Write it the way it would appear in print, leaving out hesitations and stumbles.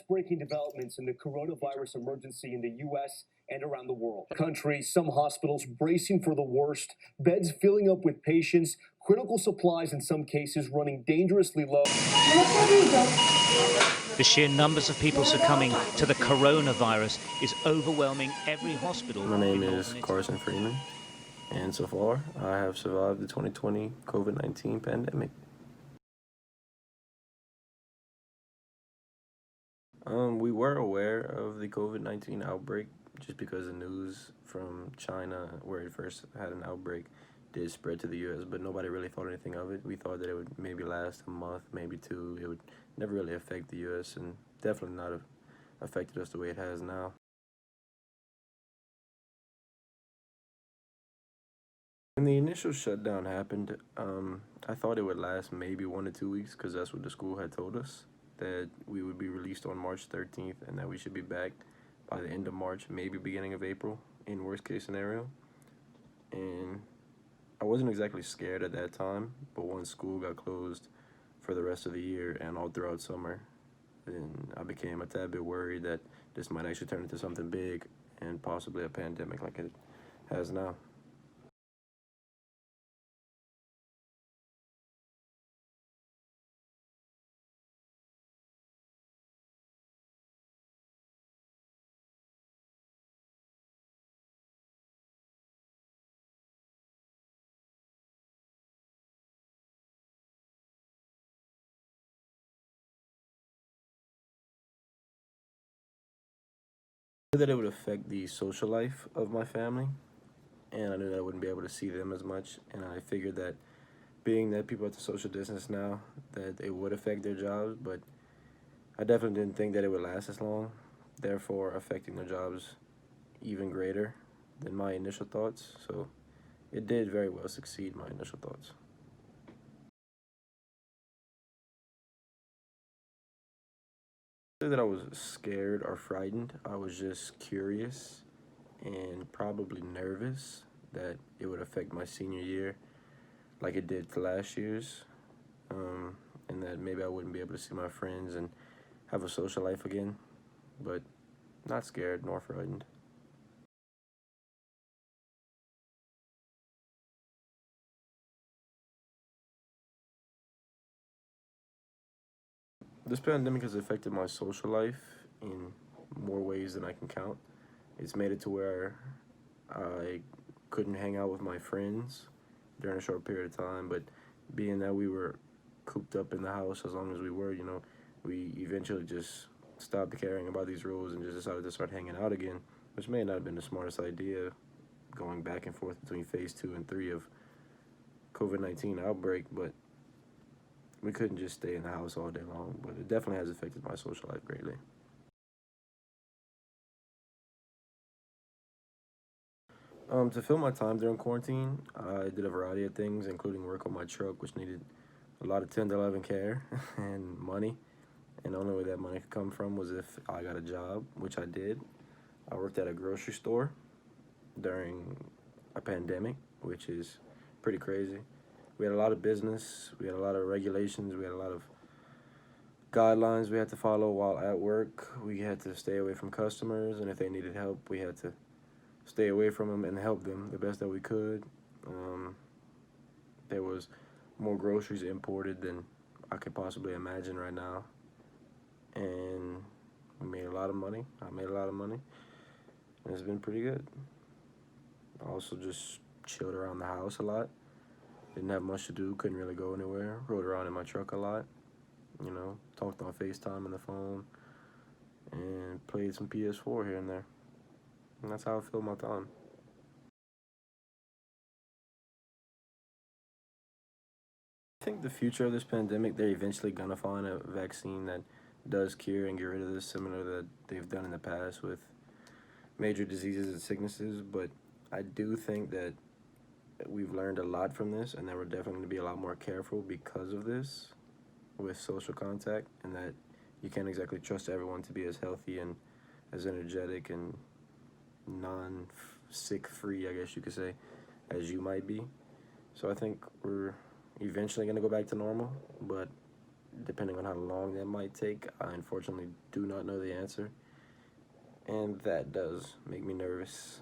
last breaking developments in the coronavirus emergency in the U.S. and around the world. Country, some hospitals bracing for the worst, beds filling up with patients, critical supplies in some cases running dangerously low. The sheer numbers of people succumbing to the coronavirus is overwhelming every hospital. My name is Carson Freeman, and so far I have survived the 2020 COVID-19 pandemic. We were aware of the COVID-19 outbreak just because the news from China, where it first had an outbreak, did spread to the U.S., but nobody really thought anything of it. We thought that it would maybe last a month, maybe two. It would never really affect the U.S. and definitely not have affected us the way it has now. When the initial shutdown happened, I thought it would last maybe 1 to 2 weeks because that's what the school had told us, that we would be released on March 13th and that we should be back by the end of March, maybe beginning of April, in worst case scenario. And I wasn't exactly scared at that time, but once school got closed for the rest of the year and all throughout summer, then I became a tad bit worried that this might actually turn into something big and possibly a pandemic like it has now. I knew that it would affect the social life of my family, and I knew that I wouldn't be able to see them as much, and I figured that being that people at the social distance now, that it would affect their jobs, but I definitely didn't think that it would last as long, therefore affecting their jobs even greater than my initial thoughts. So it did very well succeed my initial thoughts. That I was scared or frightened. I was just curious and probably nervous that it would affect my senior year like it did to last year's, and that maybe I wouldn't be able to see my friends and have a social life again, but not scared nor frightened. This pandemic has affected my social life in more ways than I can count. It's made it to where I couldn't hang out with my friends during a short period of time, but being that we were cooped up in the house as long as we were, we eventually just stopped caring about these rules and just decided to start hanging out again, which may not have been the smartest idea, going back and forth between phase 2 and 3 of COVID-19 outbreak, but we couldn't just stay in the house all day long. But it definitely has affected my social life greatly. To fill my time during quarantine, I did a variety of things, including work on my truck, which needed a lot of 10 to 11 care and money. And the only way that money could come from was if I got a job, which I did. I worked at a grocery store during a pandemic, which is pretty crazy. We had a lot of business, we had a lot of regulations, we had a lot of guidelines we had to follow while at work. We had to stay away from customers, and if they needed help, we had to stay away from them and help them the best that we could. There was more groceries imported than I could possibly imagine right now, and we made a lot of money. I made a lot of money, and it's been pretty good. I also just chilled around the house a lot. Didn't have much to do, couldn't really go anywhere. Rode around in my truck a lot, talked on FaceTime on the phone, and played some PS4 here and there. And that's how I filled my time. I think the future of this pandemic, they're eventually gonna find a vaccine that does cure and get rid of this, similar that they've done in the past with major diseases and sicknesses. But I do think that we've learned a lot from this, and that we're definitely going to be a lot more careful because of this with social contact, and that you can't exactly trust everyone to be as healthy and as energetic and non-sick free, I guess you could say, as you might be. So I think we're eventually going to go back to normal, but depending on how long that might take. I unfortunately do not know the answer, and that does make me nervous.